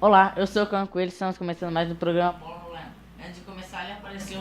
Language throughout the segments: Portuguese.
Olá, eu sou o Cão Coelho, estamos começando mais um programa Bola Rolando. Antes de começar, ali apareceu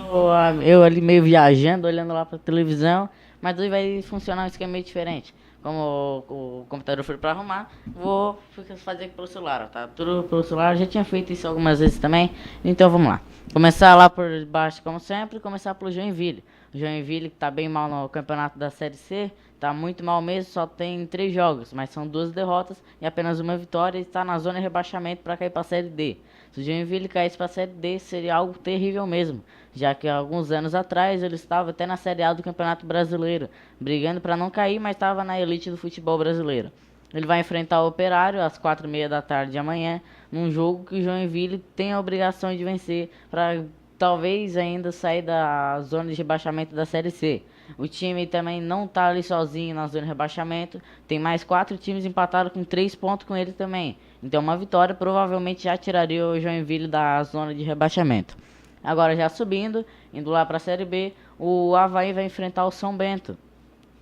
eu ali meio viajando, olhando lá pra televisão, mas hoje vai funcionar um esquema meio diferente. Como o computador foi pra arrumar, vou fazer aqui pelo celular, ó, tá? Tudo pelo celular, já tinha feito isso algumas vezes também, então vamos lá. Começar lá por baixo, como sempre, começar pelo Joinville. O Joinville que tá bem mal no campeonato da Série C, tá muito mal mesmo, só tem 3 jogos, mas são 2 derrotas e apenas uma vitória e está na zona de rebaixamento para cair para a Série D. Se o Joinville caísse para a Série D, seria algo terrível mesmo, já que há alguns anos atrás ele estava até na Série A do Campeonato Brasileiro, brigando para não cair, mas estava na elite do futebol brasileiro. Ele vai enfrentar o Operário às 4h30 da tarde de amanhã, num jogo que o Joinville tem a obrigação de vencer para talvez ainda sair da zona de rebaixamento da Série C. O time também não tá ali sozinho na zona de rebaixamento. Tem mais 4 times empatados com 3 pontos com ele também. Então uma vitória provavelmente já tiraria o Joinville da zona de rebaixamento. Agora já subindo, indo lá para a Série B, o Avaí vai enfrentar o São Bento.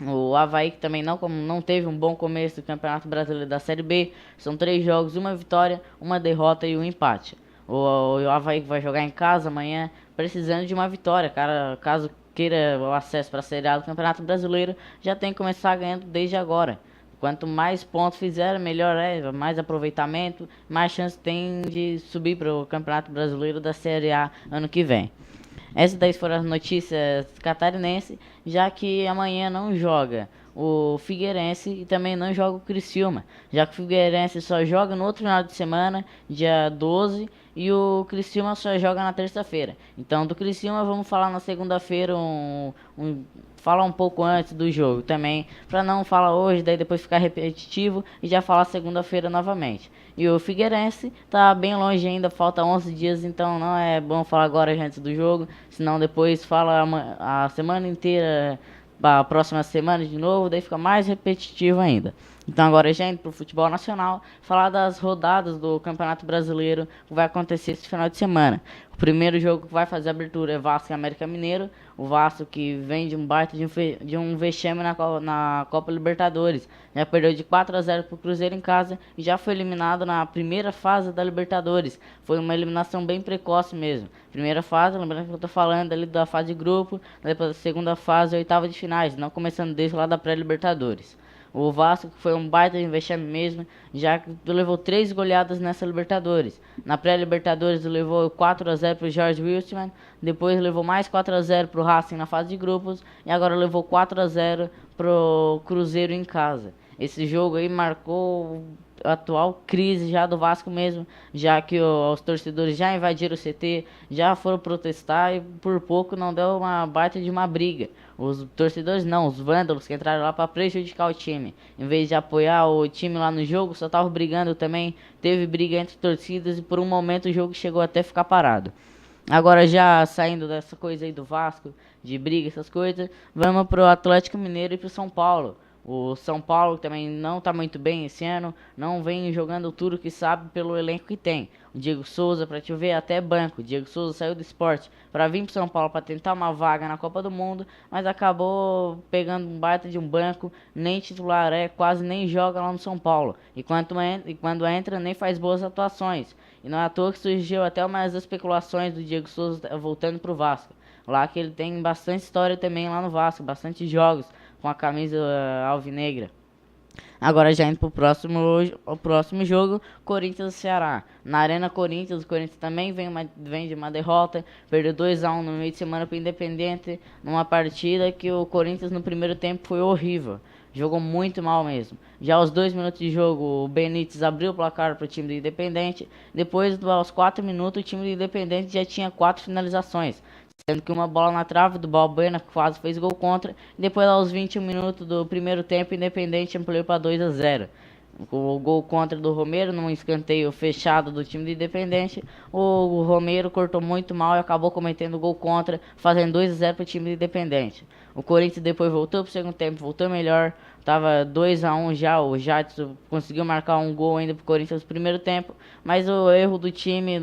O Avaí que também não teve um bom começo do Campeonato Brasileiro da Série B. São 3 jogos, uma vitória, uma derrota e um empate. O Avaí vai jogar em casa amanhã, precisando de uma vitória, cara. Caso queira o acesso para a Série A do Campeonato Brasileiro, já tem que começar ganhando desde agora. Quanto mais pontos fizer, melhor é, mais aproveitamento, mais chance tem de subir para o Campeonato Brasileiro da Série A ano que vem. Essas daí foram as notícias catarinenses, já que amanhã não joga o Figueirense e também não joga o Criciúma, já que o Figueirense só joga no outro final de semana, dia 12, e o Criciúma só joga na terça-feira. Então do Criciúma vamos falar na segunda-feira, falar um pouco antes do jogo também, para não falar hoje, daí depois ficar repetitivo e já falar segunda-feira novamente. E o Figueirense tá bem longe ainda, falta 11 dias, então não é bom falar agora antes do jogo, senão depois fala a semana inteira, a próxima semana de novo, daí fica mais repetitivo ainda. Então agora já indo pro futebol nacional, falar das rodadas do Campeonato Brasileiro que vai acontecer esse final de semana. O primeiro jogo que vai fazer a abertura é Vasco e América Mineiro. O Vasco que vem de um baita de um vexame na Copa Libertadores. Já perdeu de 4-0 pro Cruzeiro em casa e já foi eliminado na primeira fase da Libertadores. Foi uma eliminação bem precoce mesmo. Primeira fase, lembrando que eu tô falando ali da fase de grupo, depois da segunda fase, oitava de finais, não começando desde lá da pré-Libertadores. O Vasco que foi um baita de vexame mesmo, já que levou 3 goleadas nessa Libertadores. Na pré-Libertadores levou 4-0 pro Jorge Wilstermann, depois levou mais 4-0 pro Racing na fase de grupos e agora levou 4-0 pro Cruzeiro em casa. Esse jogo aí marcou a atual crise já do Vasco mesmo, já que os torcedores já invadiram o CT, já foram protestar e por pouco não deu uma baita de uma briga. Os torcedores não, os vândalos que entraram lá para prejudicar o time. Em vez de apoiar o time lá no jogo, só estavam brigando também. Teve briga entre torcidas e por um momento o jogo chegou até ficar parado. Agora já saindo dessa coisa aí do Vasco, de briga, essas coisas, vamos pro Atlético Mineiro e pro São Paulo. O São Paulo também não tá muito bem esse ano, não vem jogando tudo que sabe pelo elenco que tem. O Diego Souza, pra te ver, até banco. O Diego Souza saiu do esporte para vir pro São Paulo para tentar uma vaga na Copa do Mundo, mas acabou pegando um baita de um banco, nem titular é, quase nem joga lá no São Paulo. E quando entra, nem faz boas atuações. E não é à toa que surgiu até umas especulações do Diego Souza voltando pro Vasco. Lá que ele tem bastante história também lá no Vasco, bastante jogos com a camisa alvinegra. Agora já indo pro o próximo jogo, Corinthians e Ceará. Na Arena Corinthians, o Corinthians também vem de uma derrota, perdeu 2-1 no meio de semana pro Independente, numa partida que o Corinthians no primeiro tempo foi horrível. Jogou muito mal mesmo. Já aos 2 minutos de jogo, o Benítez abriu o placar para o time do Independente. Depois, aos 4 minutos, o time do Independente já tinha 4 finalizações, sendo que uma bola na trave do Balbuena, que quase fez gol contra. Depois, aos 21 minutos do primeiro tempo, o Independente ampliou para 2-0. O gol contra do Romero, num escanteio fechado do time do Independente. O Romero cortou muito mal e acabou cometendo gol contra, fazendo 2-0 para o time do Independente. O Corinthians depois voltou para o segundo tempo, voltou melhor. Tava 2-1 já, o Jadson conseguiu marcar um gol ainda pro Corinthians no primeiro tempo, mas o erro do time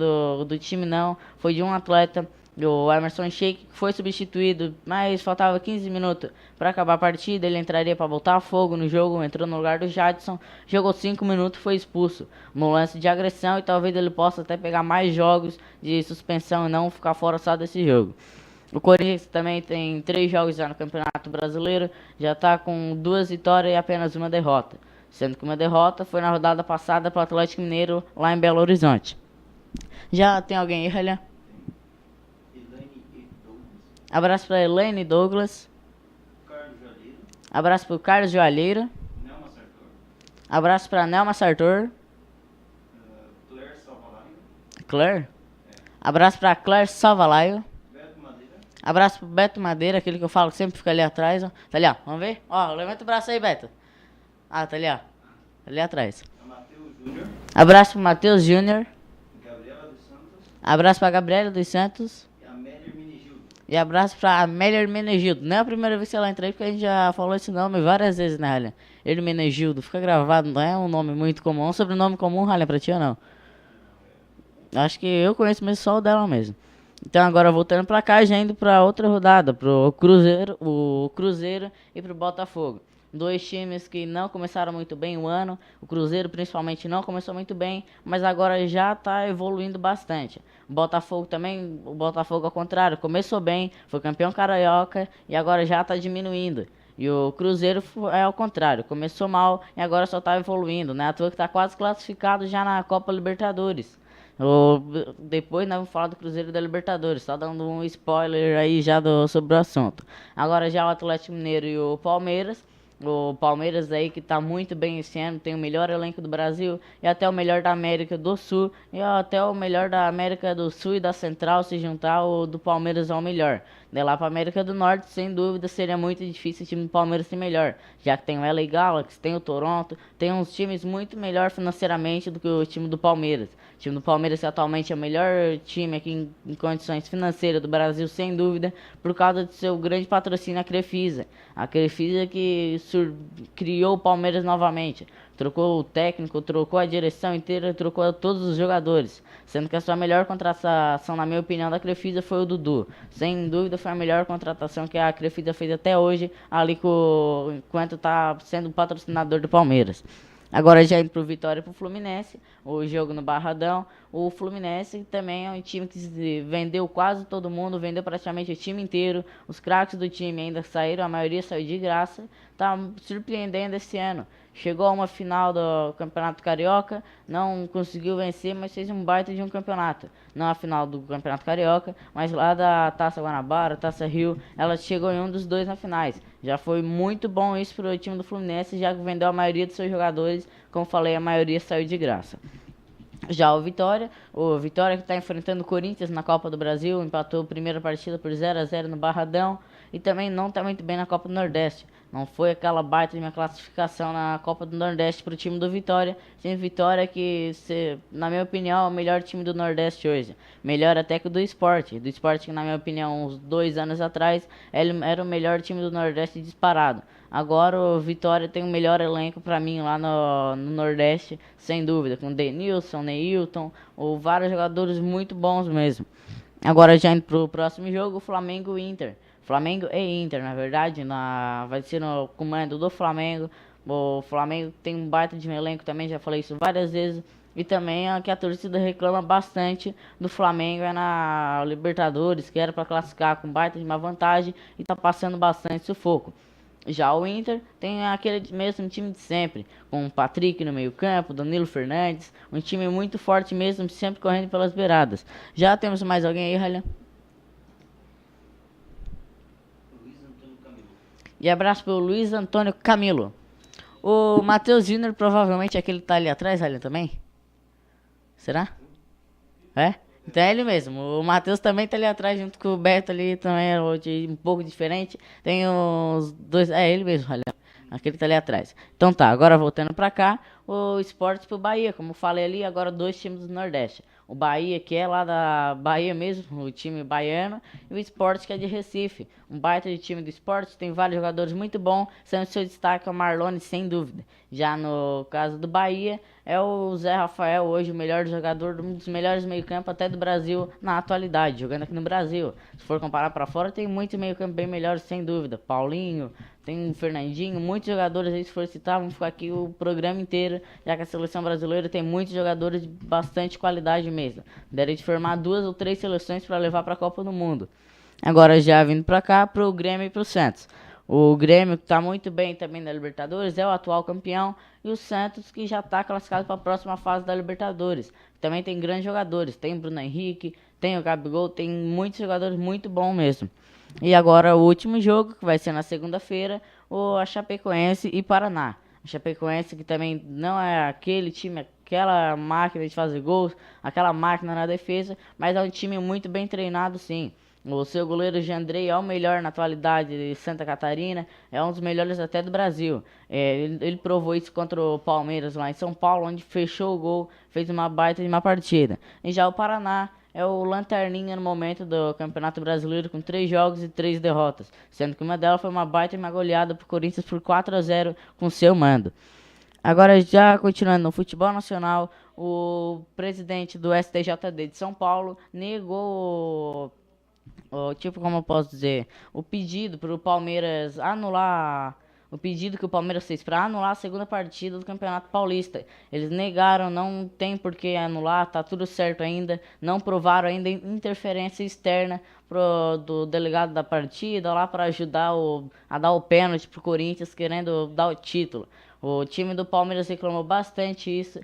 não, foi de um atleta. O Emerson Sheik foi substituído, mas faltava 15 minutos para acabar a partida. Ele entraria para botar fogo no jogo, entrou no lugar do Jadson, jogou 5 minutos e foi expulso. No lance de agressão, e talvez ele possa até pegar mais jogos de suspensão e não ficar fora só desse jogo. O Corinthians também tem 3 jogos já no Campeonato Brasileiro, já está com 2 vitórias e apenas uma derrota. Sendo que uma derrota foi na rodada passada para o Atlético Mineiro lá em Belo Horizonte. Já tem alguém aí, Ralha? Abraço para Elaine Douglas. Abraço para o Carlos Joalheiro. Abraço para Nelma Sartor. Claire? Abraço para Claire Salvalaio. Abraço pro Beto Madeira, aquele que eu falo que sempre fica ali atrás, ó. Tá ali, ó. Vamos ver? Ó, levanta o braço aí, Beto. Ah, tá ali, ó. Tá ali atrás. Abraço pro Matheus Júnior. Abraço pra Gabriela dos Santos. E abraço pra Amélia Hermenegildo. Não é a primeira vez que ela entra aí, porque a gente já falou esse nome várias vezes, né, Ralha? Hermenegildo, fica gravado, não é um nome muito comum. É um sobrenome comum, Ralha, pra ti ou não? Acho que eu conheço mesmo só o dela mesmo. Então agora voltando pra cá, já indo pra outra rodada, pro Cruzeiro e pro Botafogo. 2 times que não começaram muito bem o ano. O Cruzeiro principalmente não começou muito bem, mas agora já tá evoluindo bastante. O Botafogo também, o Botafogo ao contrário, começou bem, foi campeão carioca e agora já tá diminuindo. E o Cruzeiro é ao contrário, começou mal e agora só tá evoluindo, né? À toa que tá quase classificado já na Copa Libertadores. Depois nós vamos falar do Cruzeiro da Libertadores, só dando um spoiler aí já sobre o assunto. Agora já o Atlético Mineiro e o Palmeiras. O Palmeiras aí que tá muito bem esse ano, tem o melhor elenco do Brasil e até o melhor da América do Sul e até o melhor da América do Sul e da Central se juntar o do Palmeiras ao melhor. De lá pra América do Norte, sem dúvida, seria muito difícil o time do Palmeiras ser melhor, já que tem o LA Galaxy, tem o Toronto, tem uns times muito melhor financeiramente do que o time do Palmeiras. O time do Palmeiras atualmente é o melhor time aqui em condições financeiras do Brasil, sem dúvida, por causa do seu grande patrocínio, a Crefisa. A Crefisa que criou o Palmeiras novamente. Trocou o técnico, trocou a direção inteira, trocou todos os jogadores. Sendo que a sua melhor contratação, na minha opinião, da Crefisa foi o Dudu. Sem dúvida foi a melhor contratação que a Crefisa fez até hoje, ali enquanto está sendo patrocinador do Palmeiras. Agora já indo pro Vitória e pro Fluminense, o jogo no Barradão. O Fluminense também é um time que vendeu quase todo mundo, vendeu praticamente o time inteiro. Os craques do time ainda saíram, a maioria saiu de graça. Tá surpreendendo esse ano. Chegou a uma final do Campeonato Carioca, não conseguiu vencer, mas fez um baita de um campeonato. Não a final do Campeonato Carioca, mas lá da Taça Guanabara, Taça Rio, ela chegou em um dos 2 na finais. Já foi muito bom isso pro time do Fluminense, já que vendeu a maioria dos seus jogadores, como falei, a maioria saiu de graça. Já o Vitória que está enfrentando o Corinthians na Copa do Brasil, empatou a primeira partida por 0-0 no Barradão e também não está muito bem na Copa do Nordeste. Não foi aquela baita de minha classificação na Copa do Nordeste para o time do Vitória. Tem Vitória que, na minha opinião, é o melhor time do Nordeste hoje. Melhor até que o do Sport. Do Sport que, na minha opinião, uns 2 anos atrás, ele era o melhor time do Nordeste disparado. Agora o Vitória tem o melhor elenco para mim lá no Nordeste, sem dúvida. Com Denilson, Neilton, ou vários jogadores muito bons mesmo. Agora já indo pro próximo jogo, o Flamengo e Inter. Flamengo e Inter, na verdade, vai ser no comando do Flamengo. O Flamengo tem um baita de um elenco também, já falei isso várias vezes. E também que a torcida reclama bastante do Flamengo é na Libertadores, que era para classificar com baita de uma vantagem e tá passando bastante sufoco. Já o Inter tem aquele mesmo time de sempre, com o Patrick no meio campo, Danilo Fernandes, um time muito forte mesmo, sempre correndo pelas beiradas. Já temos mais alguém aí, Ralha? E abraço pro Luiz Antônio Camilo. O Matheus Júnior provavelmente é aquele que tá ali atrás, Ralha, também? Será? É? Então é ele mesmo. O Matheus também tá ali atrás, junto com o Beto ali, também é um pouco diferente. Tem os 2... É ele mesmo, Ralha. Aquele tá ali atrás. Então tá, agora voltando pra cá, o Sport pro Bahia, como eu falei ali, agora dois times do Nordeste. O Bahia, que é lá da Bahia mesmo, o time baiano, e o Sport, que é de Recife. Um baita de time do Sport, tem vários jogadores muito bons, sendo seu destaque é o Marlone, sem dúvida. Já no caso do Bahia, é o Zé Rafael, hoje o melhor jogador, um dos melhores meio-campo até do Brasil na atualidade, jogando aqui no Brasil. Se for comparar pra fora, tem muito meio-campo bem melhores, sem dúvida. Paulinho, tem o Fernandinho, muitos jogadores aí, se for citar, vamos ficar aqui o programa inteiro, já que a seleção brasileira tem muitos jogadores de bastante qualidade mesmo. Daria de formar 2 ou 3 seleções para levar para a Copa do Mundo. Agora já vindo para cá, pro Grêmio e pro Santos. O Grêmio, que está muito bem também na Libertadores, é o atual campeão. E o Santos, que já está classificado para a próxima fase da Libertadores. Também tem grandes jogadores. Tem o Bruno Henrique, tem o Gabigol, tem muitos jogadores muito bons mesmo. E agora o último jogo, que vai ser na segunda-feira, a Chapecoense e Paraná. A Chapecoense, que também não é aquele time, aquela máquina de fazer gols, aquela máquina na defesa, mas é um time muito bem treinado, sim. O seu goleiro Jandrei é o melhor na atualidade de Santa Catarina, é um dos melhores até do Brasil. Ele provou isso contra o Palmeiras lá em São Paulo, onde fechou o gol, fez uma baita de uma partida. E já o Paraná é o lanterninha no momento do Campeonato Brasileiro, com 3 jogos e 3 derrotas, sendo que uma delas foi uma baita e uma goleada pro Corinthians por 4-0 com seu mando. Agora, já continuando no futebol nacional, o presidente do STJD de São Paulo negou, tipo, como eu posso dizer, o pedido para o Palmeiras anular, o pedido que o Palmeiras fez para anular a segunda partida do Campeonato Paulista. Eles negaram, não tem por que anular, tá tudo certo ainda, não provaram ainda interferência externa do delegado da partida lá para ajudar a dar o pênalti pro Corinthians, querendo dar o título. O time do Palmeiras reclamou bastante isso,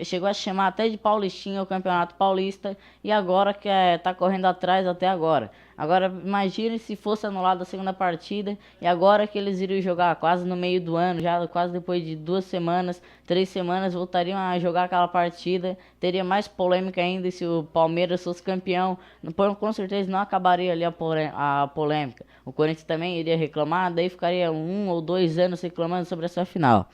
chegou a chamar até de Paulistinha o Campeonato Paulista, e agora tá correndo atrás até agora. Agora imagine se fosse anulada a segunda partida, e agora que eles iriam jogar quase no meio do ano, já quase depois de 2 semanas, 3 semanas, voltariam a jogar aquela partida, teria mais polêmica ainda. E se o Palmeiras fosse campeão, com certeza não acabaria ali a polêmica. O Corinthians também iria reclamar, daí ficaria 1 ou 2 anos reclamando sobre essa final.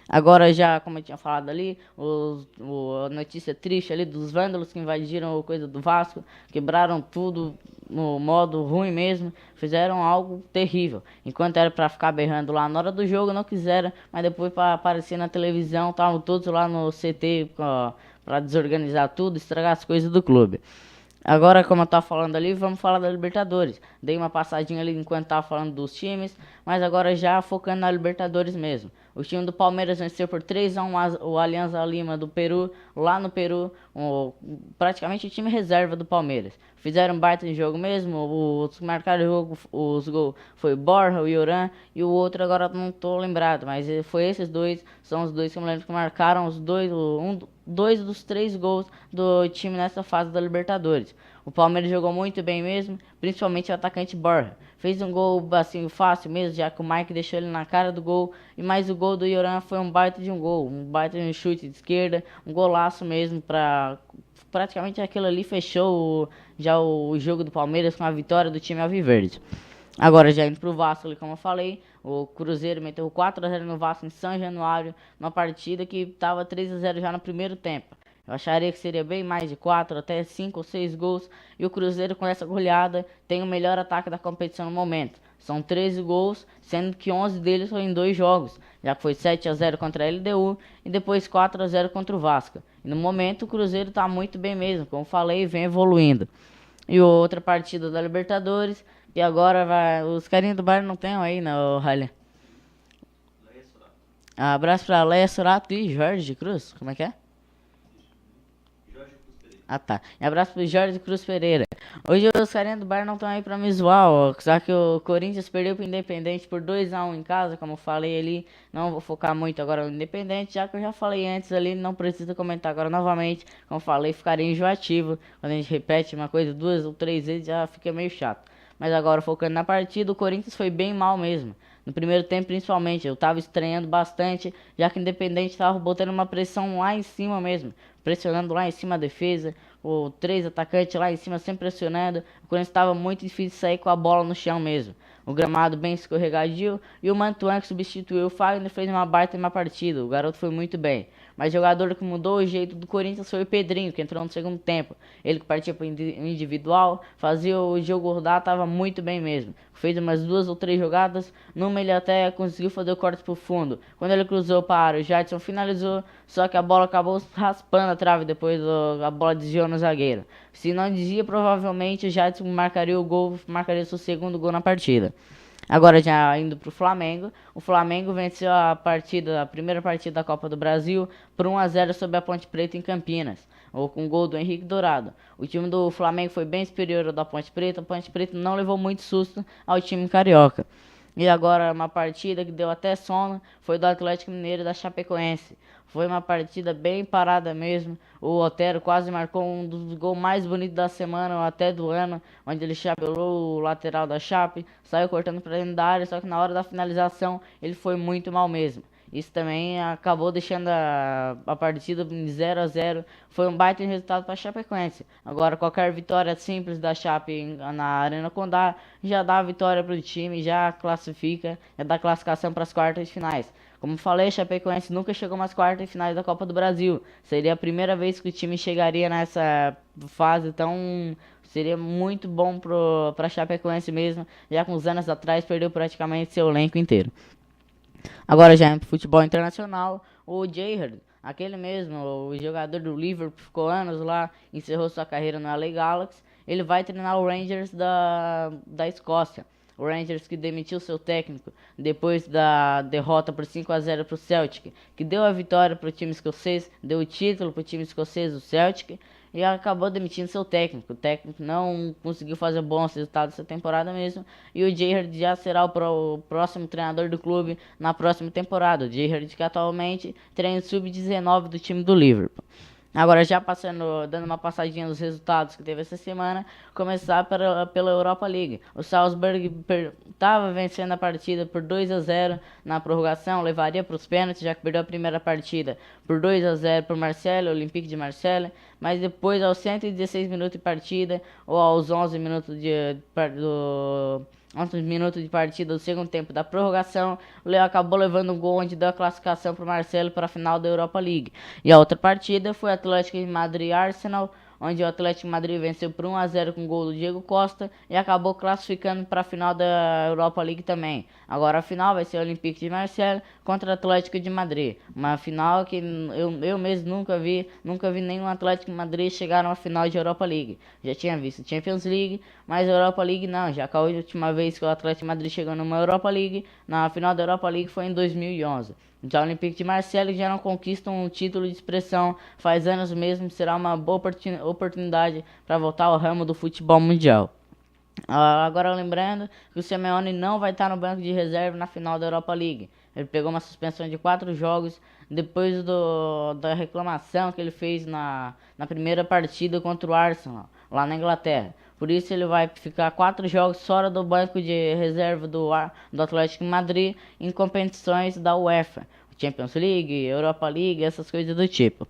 Agora já, como eu tinha falado ali, a notícia triste ali dos vândalos que invadiram a coisa do Vasco, quebraram tudo no modo ruim mesmo, fizeram algo terrível. Enquanto era pra ficar berrando lá na hora do jogo, não quiseram, mas depois para aparecer na televisão, estavam todos lá no CT pra desorganizar tudo, estragar as coisas do clube. Agora, como eu tava falando ali, vamos falar da Libertadores. Dei uma passadinha ali enquanto tava falando dos times, mas agora já focando na Libertadores mesmo. O time do Palmeiras venceu por 3-1 o Alianza Lima do Peru, lá no Peru, praticamente o time reserva do Palmeiras. Fizeram um baita de jogo mesmo, os que marcaram o jogo, os gols foi o Borja, o Yoran, e o outro agora não tô lembrado, mas foi esses dois, são os dois que eu me lembro que marcaram os dois, dois dos 3 gols do time nessa fase da Libertadores. O Palmeiras jogou muito bem mesmo, principalmente o atacante Borja. Fez um gol assim fácil mesmo, já que o Mike deixou ele na cara do gol. E mais o gol do Yoran foi um baita de um gol, um baita de um chute de esquerda, um golaço mesmo praticamente aquilo ali fechou já o jogo do Palmeiras com a vitória do time alviverde. Agora já indo pro Vasco ali, como eu falei, o Cruzeiro meteu 4-0 no Vasco em São Januário, numa partida que estava 3-0 já no primeiro tempo. Eu acharia que seria bem mais de 4, até 5 ou 6 gols. E o Cruzeiro, com essa goleada, tem o melhor ataque da competição no momento. São 13 gols, sendo que 11 deles foram em 2 jogos, já que foi 7-0 contra a LDU e depois 4-0 contra o Vasco. E no momento o Cruzeiro está muito bem mesmo, como falei, vem evoluindo. E outra partida da Libertadores, e agora vai. Os carinhos do bar não tem aí, não, Rally. Abraço pra Leia Sorato e Jorge Cruz, como é que é? Ah, tá. E abraço pro Jorge Cruz Pereira. Hoje os carinhas do bar não estão aí pra me zoar, ó. Só que o Corinthians perdeu pro Independente por 2-1 em casa, como eu falei ali. Não vou focar muito agora no Independente, já que eu já falei antes ali, não precisa comentar agora novamente. Como eu falei, ficaria enjoativo. Quando a gente repete uma coisa 2 ou 3 vezes, já fica meio chato. Mas agora, focando na partida, o Corinthians foi bem mal mesmo. No primeiro tempo, principalmente, eu tava estranhando bastante, já que o Independente tava botando uma pressão lá em cima mesmo, pressionando lá em cima a defesa, o três atacantes lá em cima sempre pressionando. O Corinthians estava muito difícil sair com a bola no chão mesmo. O gramado bem escorregadio e o Mantuan, que substituiu o Fagner, fez uma baita em uma partida. O garoto foi muito bem. Mas o jogador que mudou o jeito do Corinthians foi o Pedrinho, que entrou no segundo tempo. Ele que partia para o individual, fazia o jogo rodar, estava muito bem mesmo. Fez umas 2 ou 3 jogadas, numa ele até conseguiu fazer o corte pro fundo. Quando ele cruzou para o Jadson, finalizou, só que a bola acabou raspando a trave, depois a bola desviou no zagueiro. Se não desvia, provavelmente o Jadson marcaria o gol, marcaria seu segundo gol na partida. Agora já indo pro Flamengo, o Flamengo venceu a primeira partida da Copa do Brasil por 1-0 sobre a Ponte Preta em Campinas, ou com gol do Henrique Dourado. O time do Flamengo foi bem superior ao da Ponte Preta, a Ponte Preta não levou muito susto ao time carioca. E agora uma partida que deu até sono foi do Atlético Mineiro e da Chapecoense. Foi uma partida bem parada mesmo. O Otero quase marcou um dos gols mais bonitos da semana, ou até do ano, onde ele chapelou o lateral da Chape, saiu cortando para dentro da área, só que na hora da finalização ele foi muito mal mesmo. Isso também acabou deixando a partida em 0-0. Foi um baita resultado para a Chapecoense. Agora, qualquer vitória simples da Chape na Arena Condá já dá a vitória para o time, já classifica, já dá classificação para as quartas de finais. Como falei, a Chapecoense nunca chegou nas quartas de finais da Copa do Brasil. Seria a primeira vez que o time chegaria nessa fase, então seria muito bom para a Chapecoense mesmo, já com os anos atrás perdeu praticamente seu elenco inteiro. Agora já em futebol internacional, o Gerrard, aquele mesmo, o jogador do Liverpool, ficou anos lá, encerrou sua carreira no LA Galaxy, ele vai treinar o Rangers da Escócia. O Rangers que demitiu seu técnico depois da derrota por 5-0 para o Celtic, que deu a vitória para o time escocês, deu o título para o time escocês, o Celtic, e acabou demitindo seu técnico. O técnico não conseguiu fazer bons resultados essa temporada mesmo, e o Gerrard já será o próximo treinador do clube na próxima temporada. O Gerrard que atualmente treina o sub-19 do time do Liverpool. Agora já passando, dando uma passadinha nos resultados que teve essa semana, começar pela Europa League. O Salzburg estava vencendo a partida por 2-0 na prorrogação, levaria para os pênaltis, já que perdeu a primeira partida por 2-0 para o Marseille, Olympique de Marseille, mas depois aos 116 minutos de partida, ou aos 11 minutos do 11 minutos de partida do segundo tempo da prorrogação, o Leo acabou levando um gol onde deu a classificação para o Marcelo para a final da Europa League. E a outra partida foi o Atlético de Madrid e Arsenal, onde o Atlético de Madrid venceu por 1-0 com o gol do Diego Costa e acabou classificando para a final da Europa League também. Agora a final vai ser o Olympique de Marseille contra o Atlético de Madrid. Uma final que eu mesmo nunca vi nenhum Atlético de Madrid chegar numa final de Europa League. Já tinha visto Champions League, mas a Europa League não, já que a última vez que o Atlético de Madrid chegou numa Europa League, na final da Europa League foi em 2011. Já o Olympique de Marseille já não conquista um título de expressão faz anos mesmo, será uma boa oportunidade para voltar ao ramo do futebol mundial. Agora lembrando que o Simeone não vai estar no banco de reserva na final da Europa League. Ele pegou uma suspensão de 4 jogos depois da reclamação que ele fez na primeira partida contra o Arsenal, lá na Inglaterra. Por isso ele vai ficar 4 jogos fora do banco de reserva do Atlético de Madrid em competições da UEFA, Champions League, Europa League, essas coisas do tipo.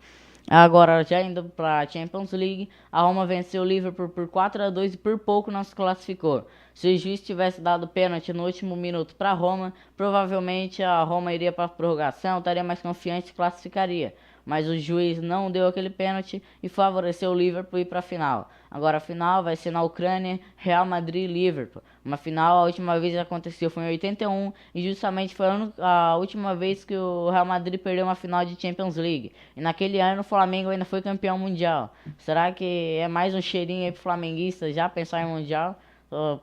Agora, já indo para a Champions League, a Roma venceu o Liverpool por 4-2 e por pouco não se classificou. Se o juiz tivesse dado pênalti no último minuto para a Roma, provavelmente a Roma iria para a prorrogação, estaria mais confiante e se classificaria. Mas o juiz não deu aquele pênalti e favoreceu o Liverpool ir para a final. Agora a final vai ser na Ucrânia, Real Madrid e Liverpool. Uma final, a última vez que aconteceu foi em 81 e justamente foi a última vez que o Real Madrid perdeu uma final de Champions League. E naquele ano o Flamengo ainda foi campeão mundial. Será que é mais um cheirinho aí pro flamenguista já pensar em mundial?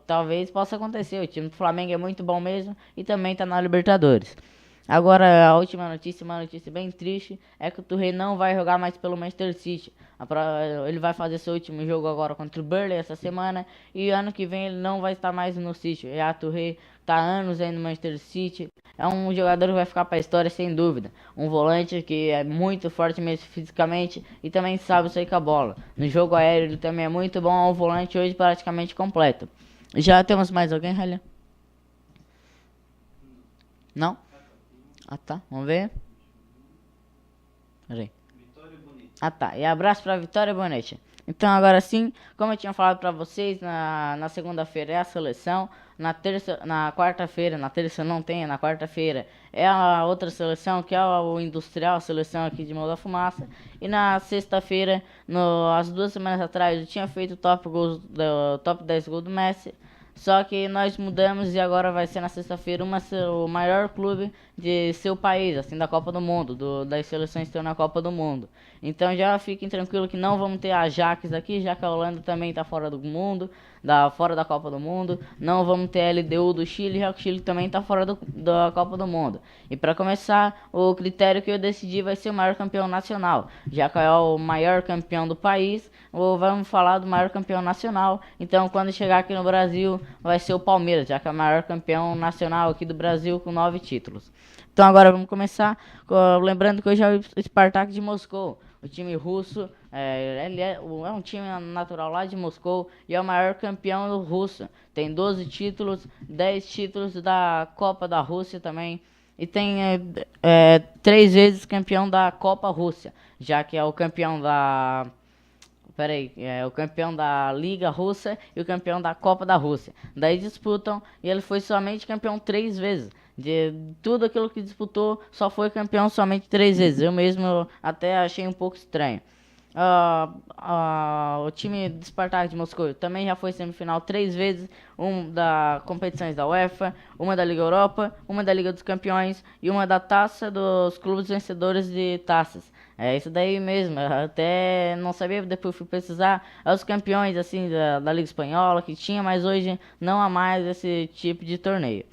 Talvez possa acontecer, o time do Flamengo é muito bom mesmo e também tá na Libertadores. Agora, a última notícia, uma notícia bem triste, é que o Touré não vai jogar mais pelo Manchester City. Ele vai fazer seu último jogo agora contra o Burnley essa semana e ano que vem ele não vai estar mais no City. E a Touré tá há anos aí no Manchester City. É um jogador que vai ficar para a história sem dúvida. Um volante que é muito forte mesmo fisicamente e também sabe sair com a bola. No jogo aéreo ele também é muito bom, é um volante hoje praticamente completo. Já temos mais alguém, Ralha? Não? Ah tá, vamos ver. Peraí. Ah tá, e abraço pra Vitória Bonetti. Então, agora sim, como eu tinha falado para vocês, na segunda-feira é a seleção, na quarta-feira, na terça não tem, na quarta-feira é a outra seleção, que é o Industrial, a seleção aqui de Morro da Fumaça, e na sexta-feira, as 2 semanas atrás, eu tinha feito o top 10 gols do Messi, só que nós mudamos e agora vai ser na sexta-feira o maior clube de seu país, assim, da Copa do Mundo, das seleções que estão na Copa do Mundo. Então já fiquem tranquilos que não vamos ter a Ajax aqui, já que a Holanda também está fora do mundo, fora da Copa do Mundo. Não vamos ter a LDU do Chile, já que o Chile também está fora da Copa do Mundo. E para começar, o critério que eu decidi vai ser o maior campeão nacional, já que é o maior campeão do país, ou vamos falar do maior campeão nacional. Então quando chegar aqui no Brasil vai ser o Palmeiras, já que é o maior campeão nacional aqui do Brasil com 9 títulos. Então agora vamos começar, lembrando que hoje é o Spartak de Moscou. O time russo, ele é um time natural lá de Moscou e é o maior campeão do Russo. Tem 12 títulos, 10 títulos da Copa da Rússia também. E tem 3 vezes campeão da Copa Rússia, já que é o campeão da... o campeão da Liga Russa e o campeão da Copa da Rússia. Daí disputam e ele foi somente campeão 3 vezes. De tudo aquilo que disputou, só foi campeão somente 3 vezes. Eu mesmo até achei um pouco estranho. O time do Spartak de Moscou também já foi semifinal 3 vezes, da competições da UEFA, uma da Liga Europa, uma da Liga dos Campeões e uma da Taça dos Clubes Vencedores de Taças. É isso daí mesmo, eu até não sabia, depois fui pesquisar, os campeões assim da Liga Espanhola que tinha, mas hoje não há mais esse tipo de torneio.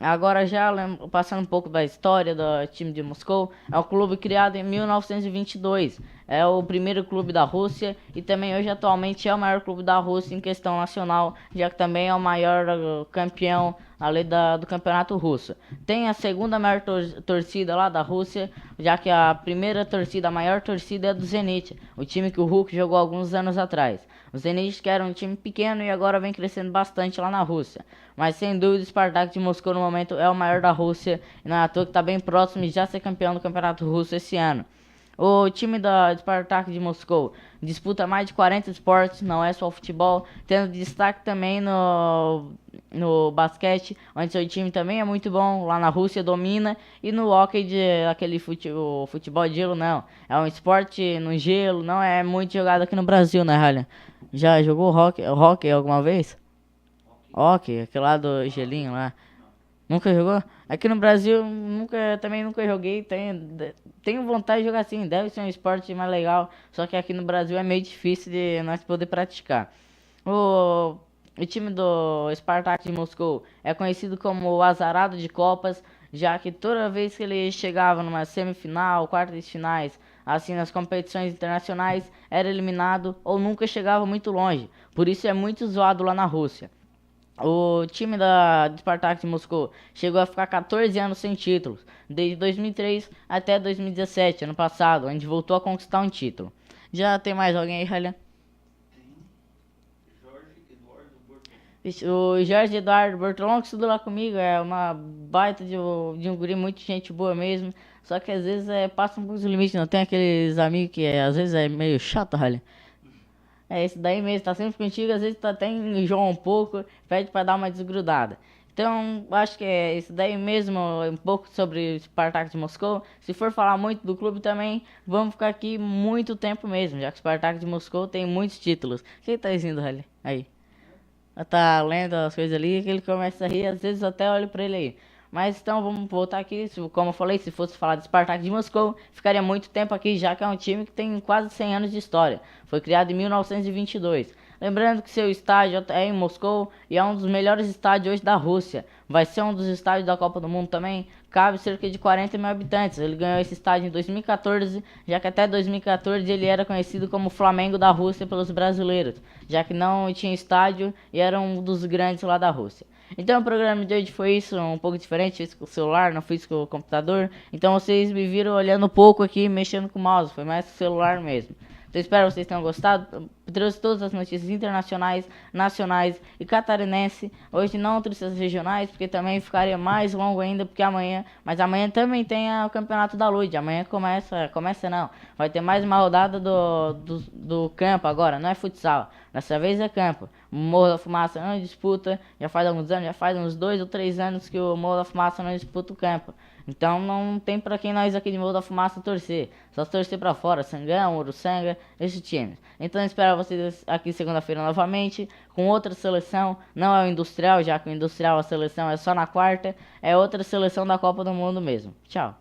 Agora já passando um pouco da história do time de Moscou, é um clube criado em 1922, é o primeiro clube da Rússia e também hoje atualmente é o maior clube da Rússia em questão nacional, já que também é o maior campeão além do campeonato russo. Tem a segunda maior torcida lá da Rússia, já que a primeira torcida, a maior torcida é do Zenit, o time que o Hulk jogou alguns anos atrás. O Zenit que era um time pequeno e agora vem crescendo bastante lá na Rússia. Mas sem dúvida o Spartak de Moscou no momento é o maior da Rússia e não é à toa que está bem próximo de já ser campeão do campeonato russo esse ano. O time da Spartak de Moscou disputa mais de 40 esportes, não é só o futebol, tendo destaque também no basquete, onde seu time também é muito bom, lá na Rússia domina, e no hockey, aquele futebol de gelo não, é um esporte no gelo, não é muito jogado aqui no Brasil, né, Ralha? Já jogou hockey alguma vez? Hockey, aquele lá do gelinho lá. Nunca jogou? Aqui no Brasil também nunca joguei. Tenho vontade de jogar assim. Deve ser um esporte mais legal. Só que aqui no Brasil é meio difícil de nós poder praticar. O time do Spartak de Moscou é conhecido como o azarado de Copas, já que toda vez que ele chegava numa semifinal, quartas de finais, assim nas competições internacionais, era eliminado ou nunca chegava muito longe. Por isso é muito zoado lá na Rússia. O time do Spartak de Moscou chegou a ficar 14 anos sem títulos, desde 2003 até 2017, ano passado, onde voltou a conquistar um título. Já tem mais alguém aí, Ralha? O Jorge Eduardo Bortolão, que estudou lá comigo, é uma baita de um guri, muito gente boa mesmo. Só que às vezes passa um pouco dos limites, não tem aqueles amigos que às vezes é meio chato, Ralha. É esse daí mesmo, tá sempre contigo, às vezes tá até enjoa um pouco, pede pra dar uma desgrudada. Então, acho que é isso daí mesmo, um pouco sobre o Spartak de Moscou. Se for falar muito do clube também, vamos ficar aqui muito tempo mesmo, já que o Spartak de Moscou tem muitos títulos. Quem tá rindo, Rally? Aí. Tá lendo as coisas ali, que ele começa a rir, às vezes até olho pra ele aí. Mas então vamos voltar aqui, como eu falei, se fosse falar de Spartak de Moscou, ficaria muito tempo aqui, já que é um time que tem quase 100 anos de história. Foi criado em 1922. Lembrando que seu estádio é em Moscou e é um dos melhores estádios hoje da Rússia. Vai ser um dos estádios da Copa do Mundo também. Cabe cerca de 40 mil habitantes. Ele ganhou esse estádio em 2014, já que até 2014 ele era conhecido como Flamengo da Rússia pelos brasileiros, já que não tinha estádio e era um dos grandes lá da Rússia. Então o programa de hoje foi isso, um pouco diferente, fiz com o celular, não fiz com o computador. Então vocês me viram olhando um pouco aqui, mexendo com o mouse, foi mais com o celular mesmo. Então espero que vocês tenham gostado. Trouxe todas as notícias internacionais, nacionais e catarinense. Hoje não trouxe as regionais, porque também ficaria mais longo ainda, porque amanhã... Mas amanhã também tem o Campeonato da Luz. Amanhã começa não. Vai ter mais uma rodada do campo agora, não é futsal. Dessa vez é campo. O Morro da Fumaça não disputa, já faz alguns anos, já faz uns 2 ou 3 anos que o Morro da Fumaça não disputa o campo. Então não tem pra quem nós aqui de Morro da Fumaça torcer. Só torcer pra fora, Sangão, Uruçanga, esses times. Então espero vocês aqui segunda-feira novamente, com outra seleção. Não é o Industrial, já que o Industrial a seleção é só na quarta. É outra seleção da Copa do Mundo mesmo. Tchau.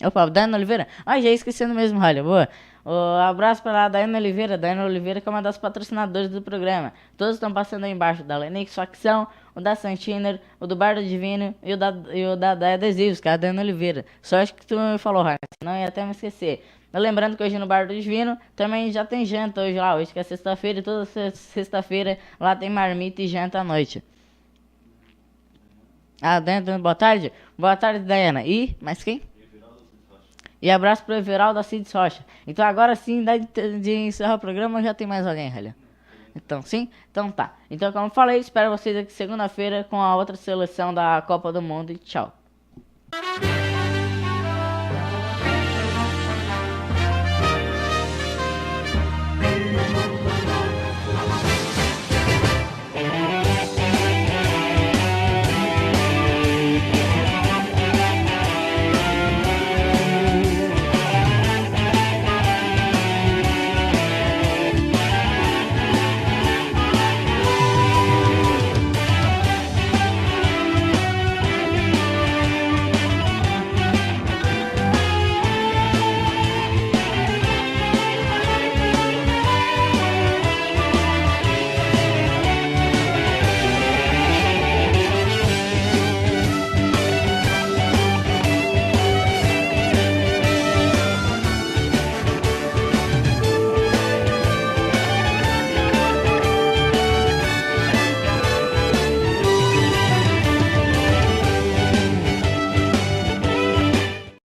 Opa, Daiane Oliveira. Já esquecendo mesmo, Ralho. Boa. Abraço para a Daiane Oliveira. Daiane Oliveira, que é uma das patrocinadoras do programa. Todos estão passando aí embaixo. Da Lenix Facção, o da Santiner, o do Bar do Divino e o da Adesivos, que é a Daiane Oliveira. Só acho que tu me falou, Ralho. Senão eu ia até me esquecer. Lembrando que hoje no Bar do Divino também já tem janta hoje lá. Hoje que é sexta-feira e toda sexta-feira lá tem marmita e janta à noite. Dentro, boa tarde. Boa tarde, Daiana. E, mais quem? E abraço pro Everaldo da Cides Rocha. Então agora sim, de encerrar o programa, já tem mais alguém, Relha? Então sim? Então tá. Então como eu falei, espero vocês aqui segunda-feira com a outra seleção da Copa do Mundo e tchau.